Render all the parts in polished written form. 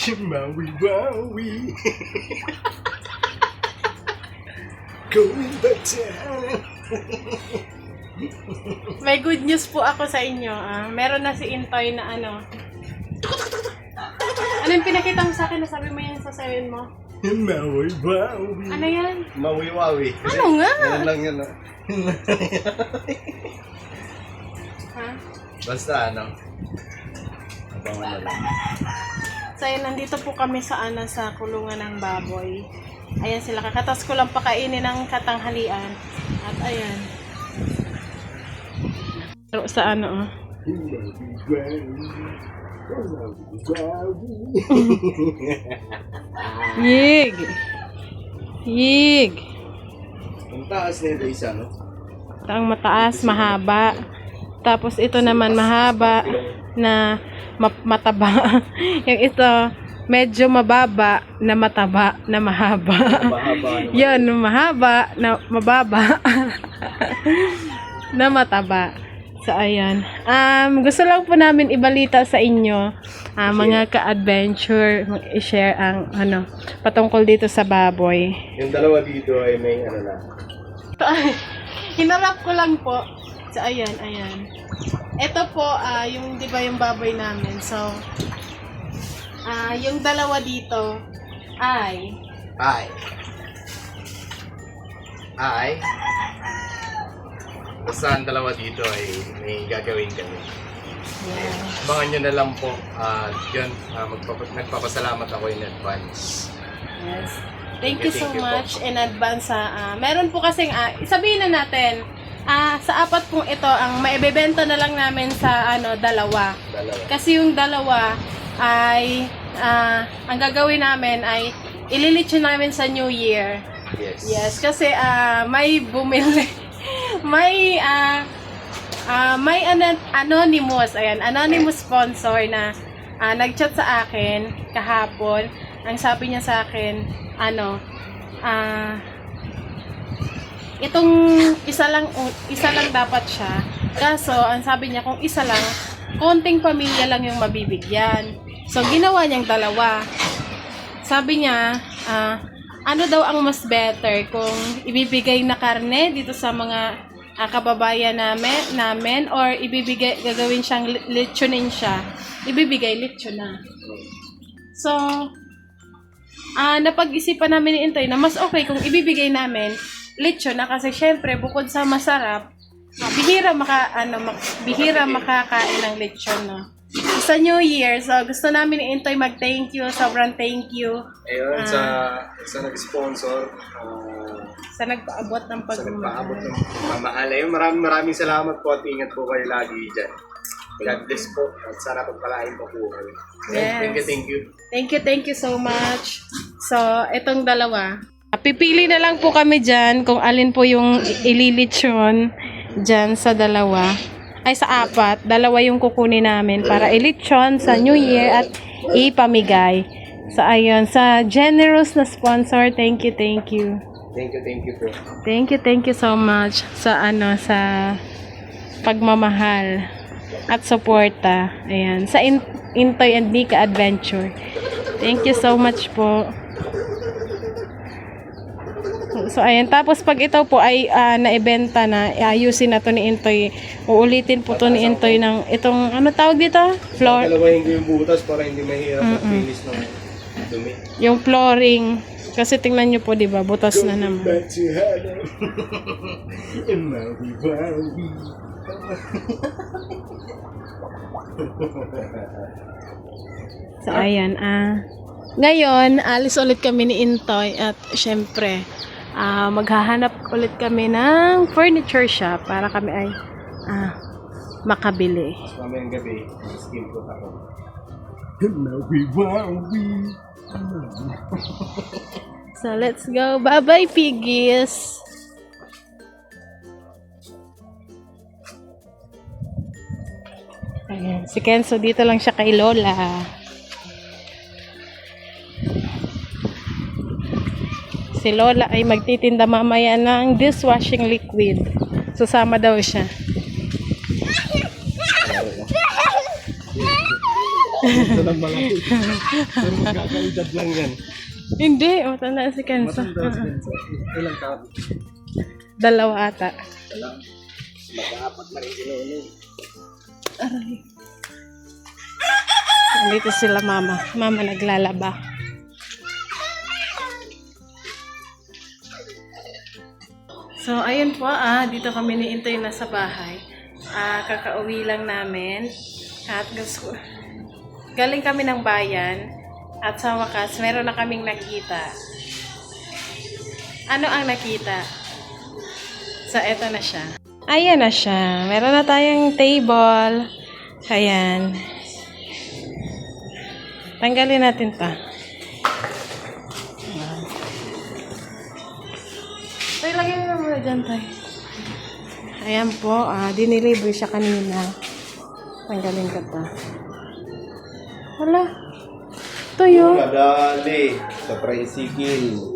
Maui Maui. Going back down. May good news po ako sa inyo. Meron na si Intoy na ano. Ano yung pinakita mo sa akin? Nasabi mo yan sa sayon mo? Maui Maui. Ano yan? Maui Maui. Ano nga? Yan lang yun, no? Ha? Basta ano. Abangan na lang. So yun, nandito po kami sa sa kulungan ng baboy. Ayan sila. Kakatas ko lang pakainin ng katanghalian. At ayan. Pero sa ano, Yig! Yig! Ang taas na ito isa, no? Ito ang mataas, mahaba. Tapos ito naman mahaba na mataba. Yung ito, medyo mababa na mataba na mahaba. Yan, mahaba na mababa na mataba. So, ayan. Gusto lang po namin ibalita sa inyo, mga ka-adventure, i-share ang patungkol dito sa baboy. Yung dalawa dito ay may ano na. Ito ay, hinarap ko lang po. So, ayan, ayan. Ito po, yung, di ba yung baboy namin. So, yung dalawa dito ay Basta ang dalawa dito ay may gagawin kami. yeah. Abangan nyo na lang po. Yun, nagpapasalamat ako in advance. Yes. Thank you so Thank you much po. in advance. Meron po kasing, sabihin na natin, sa apat pong ito, ang maibebenta na lang namin sa dalawa. Kasi yung dalawa ay, ang gagawin namin ay ililitsyon namin sa New Year. Yes. Yes, kasi may bumili. May anonymous, anonymous sponsor na nag-chat sa akin kahapon. Ang sabi niya sa akin, itong isa lang dapat siya. Kaso, ang sabi niya, kung isa lang, konting pamilya lang yung mabibigyan. So, ginawa niyang dalawa. Sabi niya, ano daw ang mas better kung ibibigay na karne dito sa mga kababayan namin or gagawin siyang lechonin siya. Ibibigay lechon na. So, napag-isipan namin ni Intoy na mas okay kung ibibigay namin lechon na kasi syempre bukod sa masarap, bihira makakain ng lechon, no? Sa New Year, so gusto namin ni Intoy mag-thank you, sobrang thank you. Ayun, sa nag-sponsor, Sa nagpaabot ng sa nagpaabot pagmamahal. ng pamahal. Ayun, maraming salamat po at ingat po kayo lagi dyan. God bless po at sana pagpalain po po kayo. Yes. Thank you. So much. So, itong dalawa. Pipili na lang po kami dyan kung alin po yung ililitsyon dyan sa dalawa. Ay, sa apat. Dalawa yung kukunin namin para ilitsyon sa New Year at ipamigay. So, ayun. Sa generous na sponsor, thank you. Thank you po. Thank you so much sa sa pagmamahal at suporta. Ayan. Sa Intoy and Nika Adventure. Thank you so much po. So, ayan. Tapos, pag ito po ay naibenta na, ayusin na to ni Intoy. Uulitin po to ni Intoy ng itong, ano tawag dito? Floor. Dalawahin ko yung butas para hindi mahirap mag-finish ng dumi. Yung flooring. Kasi tingnan nyo po, diba? Butas na naman. Back to hello. And now we worry. So, ayan. Ngayon, alis ulit kami ni Intoy at syempre, maghahanap ulit kami ng furniture shop para kami ay makabili. Mamayang gabi, skin coat ako. And now we worry. So, let's go. Bye-bye, piggies! Ayan, si Kenzo dito lang siya kay Lola. Si Lola ay magtitinda mamaya ng dishwashing liquid. Susama daw siya. Ito ng malaki. Pero magkakaedad lang yan. Hindi, matanda si Kenzo. Ilang taon? 2 ata. Wala. Mag-aapat na rin sinuunod. Aray. Nandito sila mama. Mama naglalaba. So, ayun po, dito kami ni Intoy na sa bahay. Kakauwi lang namin. At gusto, galing kami ng bayan. At sa wakas, meron na kaming nakita. Ano ang nakita? So, eto na siya. Ayan na siya. Meron na tayong table. Ayan. Tanggalin natin pa. Tay, lagyan mo muna dyan, Tay. Ayan po. Dinilibre siya kanina. Tanggalin ka pa. Wala. Ito yun. Madali. Sa tricycle.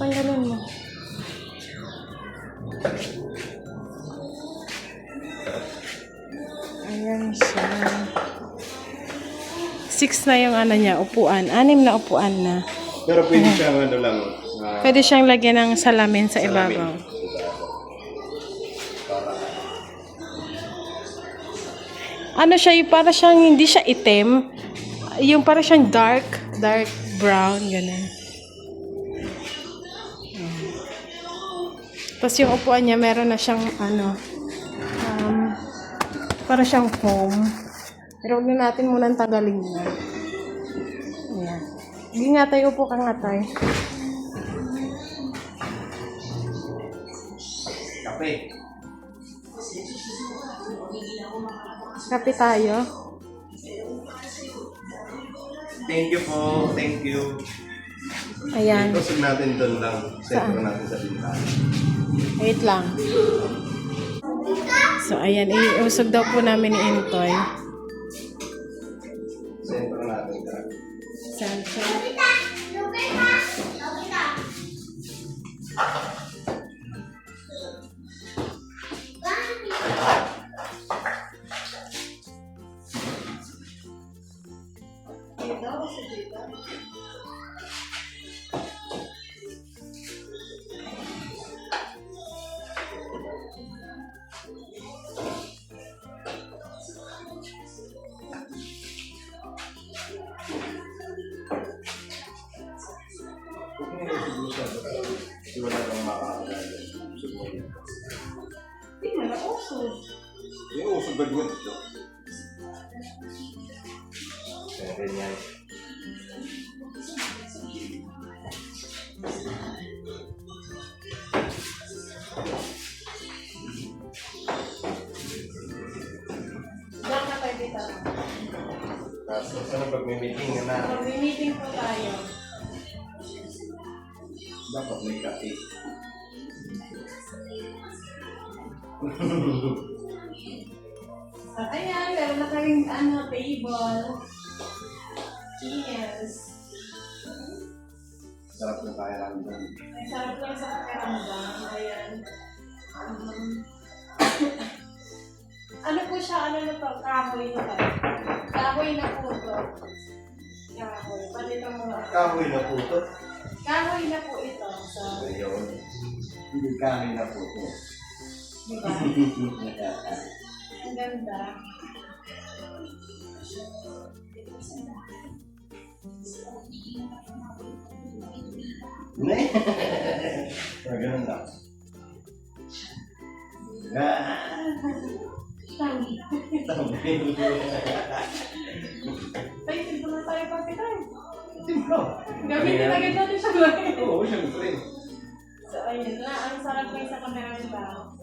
Tanggalin mo. Ayan siya. 6 na yung ano niya, upuan. 6 na upuan na. Pero pwede siyang ano lang. Pwede siyang lagyan ng salamin sa ibabaw. Ano siya, yung para siyang hindi siya itim. Yung para siyang dark brown, ganun. Tapos yung upuan niya, meron na siyang ano, para siyang foam. Pero huwag na natin munang tanggalin niya. Ayan. Hindi nga tayo, upo ka nga tayo. Kape. Kape tayo. Thank you po. Thank you. Ayan. Kusog natin doon lang. Sentro natin sa bintana. Wait lang. So, ayan. Iusog daw po namin ni Intoy. Sentro natin. Sensor. Wala kang makakaganda. Hindi mo na usog. Yung usog ba din ito? Kaya ganyan. Diyan ka tayo dito. Tapos ano pag may meeting na Mag-meeting po tayo. dapat may kape. So, ayan, meron na kaming table. Cheers. Sarap na kaya lang doon. Ay, sarap lang sa pakiramdam. Ayan. Ano po siya? Ano na to? Kahoy na to. Kahoy na po to. Kahoy. Pati ito mga... Kahoy na po ito. Kahoy na po ito. So, Ayun. Hindi kahoy na po ito. diba? Ang ganda. Ne? Ganun lang. Tangi. Tayo, simple na tayo pati tayo. Timplo. Gamitin agad natin siya ngayon. Oo, siyempre. So, ayun na. Ang sarap lang sa pakiramdam.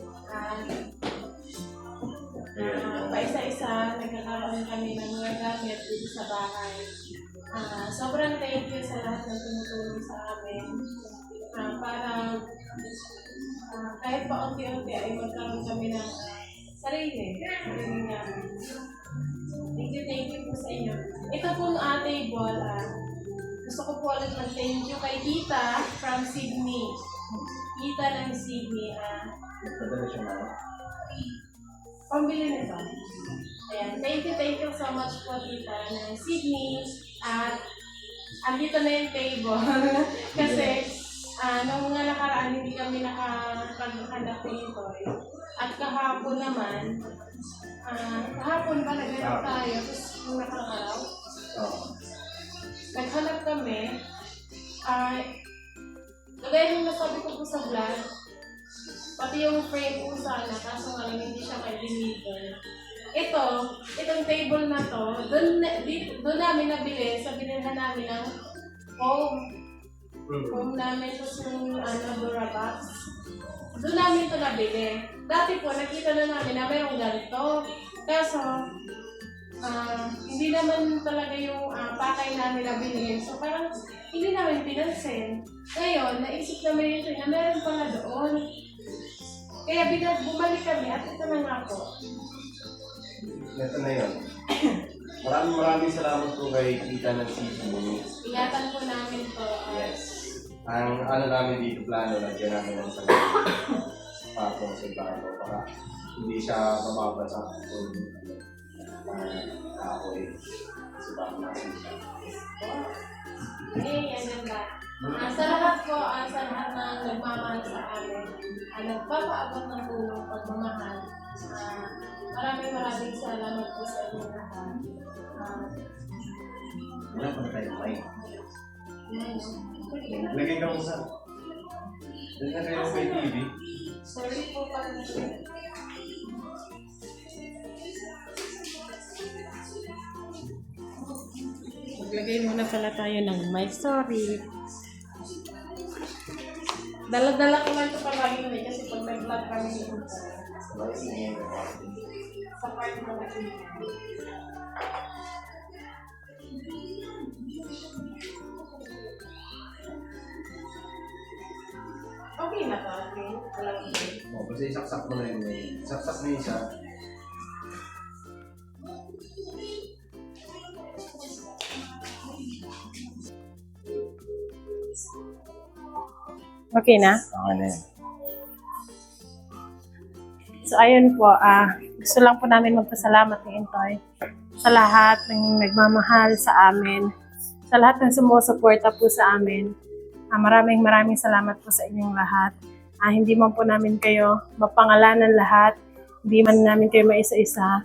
Paisa-isa, nagkakaroon kami ng mga gamit dito sa bahay. Sobrang thank you sa lahat ng tumutulong sa amin. Para kahit pa unti-unti ay magkaroon kami ng sarili namin. Thank you po sa inyo. Ito pong table, gusto ko po ulit mag-thank you kay Tita from Sydney. Tita tita ng Sydney, Nagpadala siya na. pambili nito. Ayan, thank you so much po tita ng Sydney. At andito na yung table. Kasi nung nga nakaraan hindi kami nakapaghanap nito. At kahapon naman, kahapon ba naghanap tayo? Tapos nung nakarang araw, naghanap kami. Kagaya nung nasabi ko po sa vlog, pati yung frame po sana, kaso nga lang hindi siya deliver. Itong table na to, doon namin nabili, sa binilhan namin ng foam. Foam namin, tapos yung Durabox. Doon namin ito nabili. Dati po, nakita na namin na mayroong ganito. Kaso, hindi naman talaga yung pakay namin nabili. So parang hindi namin pinansin. Ngayon, naisip namin ito na meron pala doon. Kaya bumalik kami at ito na nga po. Ito na yun. Maraming salamat po kay Tita ng Sydney. Ingatan po namin to. Yes. Ang namin dito plano, lagyan namin ng sa patong sa bago para hindi siya mababasa kung kahoy. Kasi baka nasin siya. Ang ganda. Sa lahat po, sa lahat ng nagmamahal sa amin, nagpapaabot ng tulong pagmamahal. Maraming salamat po sa inyo lahat. Wala pa na tayo mic. Lagay ka mo sa... Dali na kayo kay TV. Sorry po pala. Maglagay muna pala tayo ng mic. Sorry. Dala-dala ko lang ito palagi na kasi pag nag-vlog kami dito. Sa part mo na ito. Okay na to. Okay. Walang okay. Basta isaksak mo na yun. Isaksak mo yun siya. Okay na? Okay na yun. So ayun po, gusto lang po namin magpasalamat ni Intoy sa lahat ng nagmamahal sa amin, sa lahat ng sumusuporta po sa amin. Maraming salamat po sa inyong lahat. Hindi man po namin kayo mapangalanan lahat, hindi man namin kayo maisa-isa.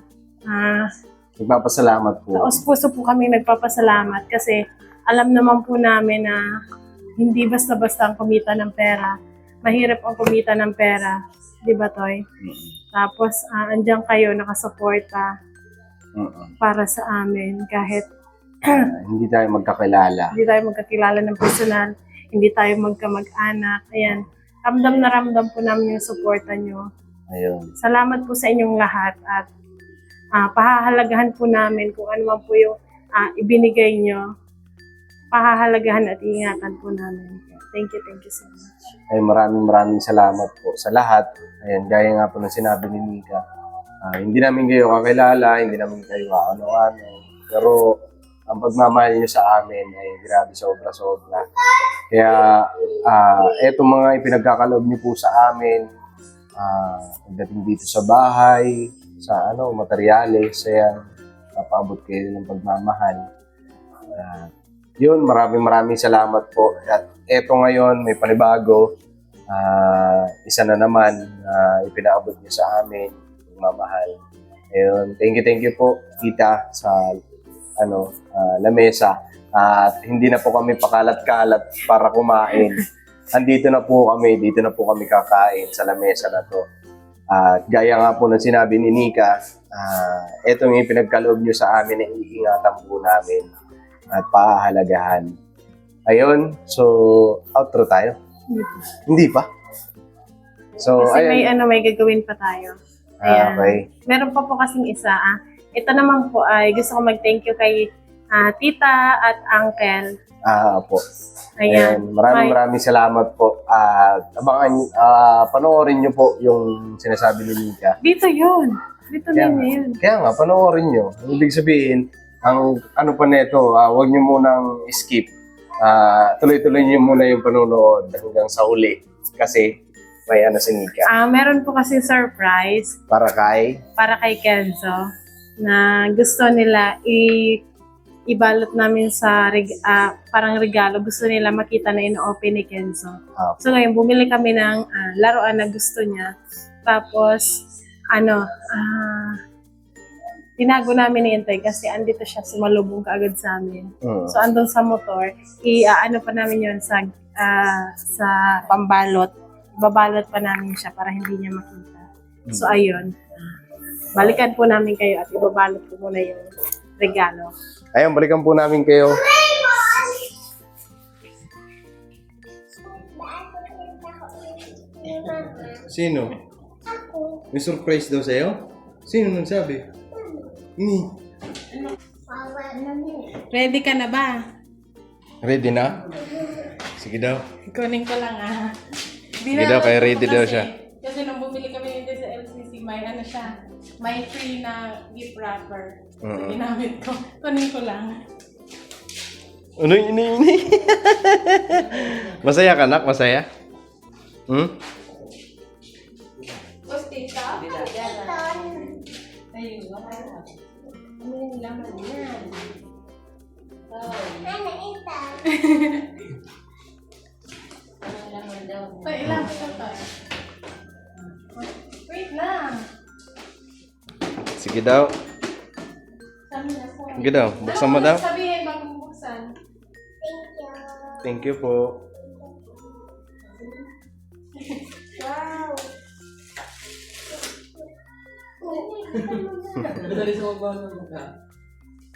Nagpapasalamat po. Taos puso po kami nagpapasalamat kasi alam naman po namin na hindi basta-basta ang kumita ng pera. Mahirap ang kumita ng pera. Di ba, Toy? Tapos, andyan kayo nakasuporta para sa amin. Kahit Hindi tayo magkakilala. hindi tayo magkakilala ng personal, hindi tayo magkamag-anak. Ayan, ramdam na ramdam po namin yung suporta nyo. Ayun. Salamat po sa inyong lahat at pahahalagahan po namin kung ano man po yung ibinigay nyo. Pahahalagahan at ingatan po namin. Thank you so much. Ay maraming salamat po sa lahat. Ayan, gaya nga po ng sinabi ni Mika. Hindi namin kayo kakilala, hindi namin kayo ano-ano. Pero ang pagmamahal niyo sa amin ay grabe, sobra-sobra. Kaya etong mga ipinagkakaloob niyo po sa amin, pagdating dito sa bahay, sa materyales, ayan, papaabot kayo ng pagmamahal. Yun, maraming salamat po. At eto ngayon, may panibago. Isa na naman ipinaabot niyo sa amin, pagmamahal. Ayun, thank you po, Tita, sa lamesa. At hindi na po kami pakalat-kalat para kumain. Andito na po kami, dito na po kami kakain sa lamesa na to. Gaya nga po ng sinabi ni Nika, eto yung pinagkaloob nyo sa amin na iingatan po namin at pahahalagahan. Ayun, so outro tayo. Hindi pa. So, Kasi ayun. may gagawin pa tayo. Ayan. Okay. Meron pa po kasing isa. Ito naman po ay gusto ko mag-thank you kay tita at uncle. Po. Ayan. Maraming salamat po. Abangan, panoorin nyo po yung sinasabi ni Nika. Dito yun. Dito Kaya na nga. yun. Kaya nga, panoorin nyo. Ibig sabihin, ang ano pa neto, huwag nyo munang skip. Tuloy-tuloy nyo muna yung panonood hanggang sa huli. Kasi may ano si Nika. Meron po kasi surprise Para kay... para kay Kenzo na gusto nila ibalot namin sa parang regalo. Gusto nila makita na ino-open ni Kenzo. Ah, So ngayon, bumili kami ng laruan na gusto niya. Tapos, tinago namin ni Intoy kasi andito siya, sumalubong kaagad sa amin. So andun sa motor, ano pa namin yun sa pambalot. Babalot pa namin siya para hindi niya makita. So ayun, balikan po namin kayo at ibabalot ko muna yung regalo. Ayun, balikan po namin kayo. Sino? May surprise daw sa'yo? Sino nagsabi? Ready ka na ba? Ready na? Sige daw. Kunin ko lang Sige daw, kaya ready daw siya. Kasi nung bumili kami nito sa LCC, may ano siya, may free na gift wrapper. So, ginamit ko. Kunin ko lang. Ano ini? Masaya ka, nak? Masaya? Gusti ka? Ayun, wala. Ano yung laman yan? Ay, ilang ito tayo. Wait lang. Sige daw. Sige daw. Buksan mo daw. Sabihin bago buksan. Thank you po. Wow.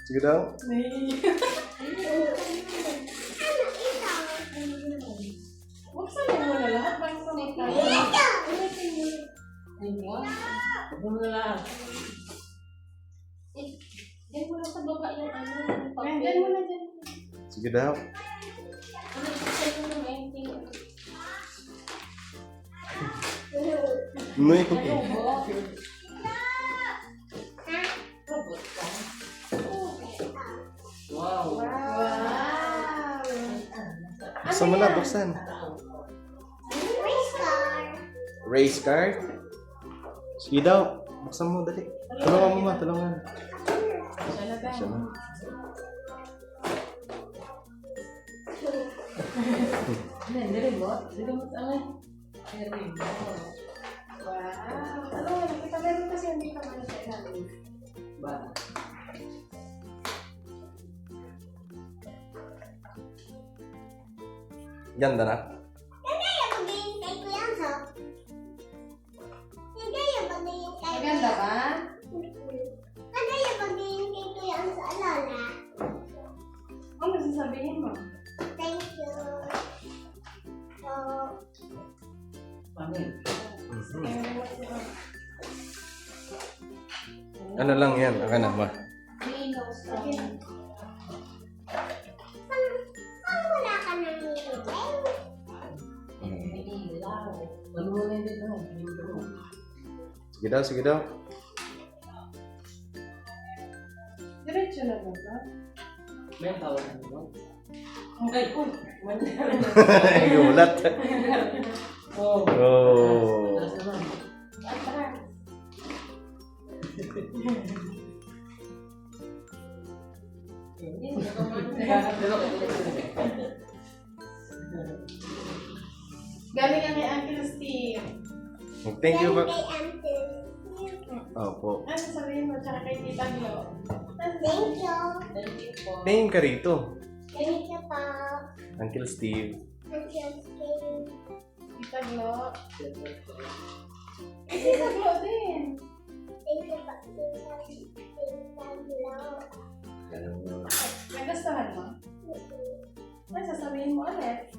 Sige daw. Buksan mo muna lahat bago sa mga tayo. Buksan mo lahat. Diyan mo lang sa baba yung ano. Diyan mo na dyan. Sige daw. May cookie. Wow. Buksan mo na, buksan. Race car? Sige daw. Buksan mo, dali. Tulungan mo ma, tulungan. Siya na. Wow. Kita meron kasi hindi ka man sa ilalim. Ganda na. Maganda ba? Ano sasabihin mo? Ano lang yan? Akan na ma. Sige daw, sige daw. Diretso na ba ito? May tawag na mo? Ay, Gulat. Oh. Oh. Galing yan kay Uncle Steve. Thank you ba? Opo. Ano sabihin mo? Tsaka kay Tita Glo. Tingin ka rito. Uncle Steve. Tita Glo. Tita Glo din. Nagustuhan mo? Ano sasabihin mo ulit?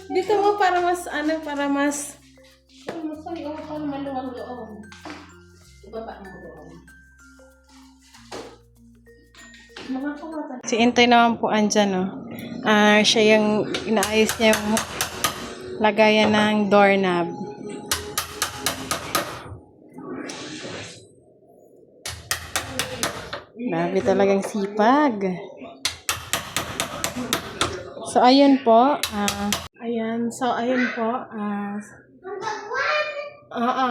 Dito mo para mas masaya mo para maluwag doon. Ibaba mo doon. Si Intoy naman po andyan, no? Siya yung inaayos niya yung lagayan ng doorknob. Grabe talagang sipag. So, ayun po. Ayan. So, ayun po. Oo.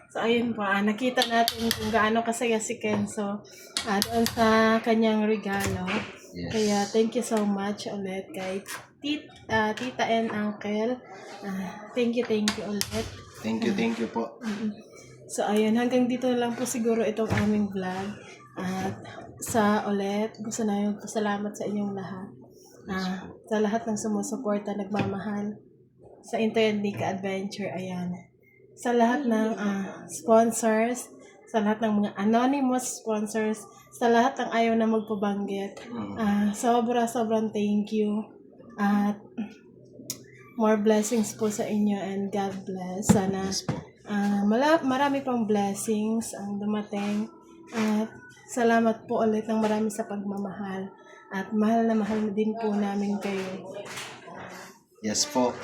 So, ayun po. Nakita natin kung gaano kasaya si Kenzo doon sa kanyang regalo. Yes. Kaya, thank you so much ulit kay Tita and Uncle. Thank you ulit. Thank you po. So, ayun. Hanggang dito lang po siguro itong aming vlog. At sa ulit, gusto namin pasalamat sa inyong lahat. Sa lahat ng sumusuporta, nagmamahal sa Intoy and Nika Adventure. Ayan. Sa lahat ng sponsors, sa lahat ng mga anonymous sponsors, sa lahat ng ayaw na magpabanggit. Sobrang thank you. At more blessings po sa inyo and God bless. Sana marami pang blessings ang dumating. At salamat po ulit ng marami sa pagmamahal. At mahal na mahal din po namin kayo. Yes po.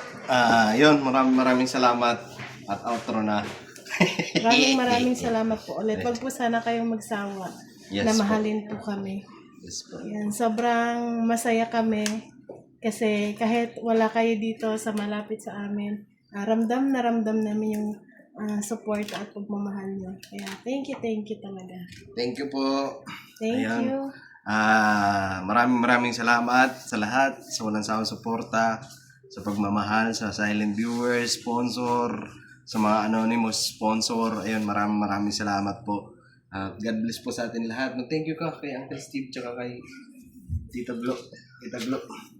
Yun, maraming salamat at outro na. Maraming salamat po ulit. Huwag po sana kayong magsawa Yes na po. mahalin po kami. Yes po. Ayan, sobrang masaya kami kasi kahit wala kayo dito sa malapit sa amin, ramdam namin yung support at pagmamahal nyo. Kaya thank you talaga. Thank you po. Thank Ayan. you. Maraming salamat sa lahat, sa walang sawang suporta, sa pagmamahal, sa silent viewers, sponsor, sa mga anonymous sponsor. Ayun, maraming salamat po. God bless po sa atin lahat. Thank you ka kay Uncle Steve tsaka kay Tita Glo.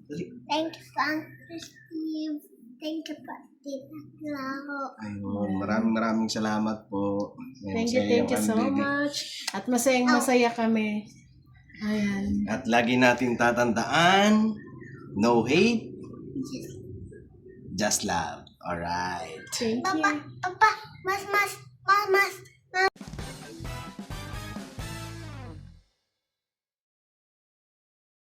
Dali. Thank you, Uncle Steve. Thank you, Tita Clau. Ayun, maraming salamat po. Ayun, Thank you sa so iyong much. At masaya kami. Ayan. At lagi natin tatandaan, no hate, just love. Alright. Thank you. Papa, mas.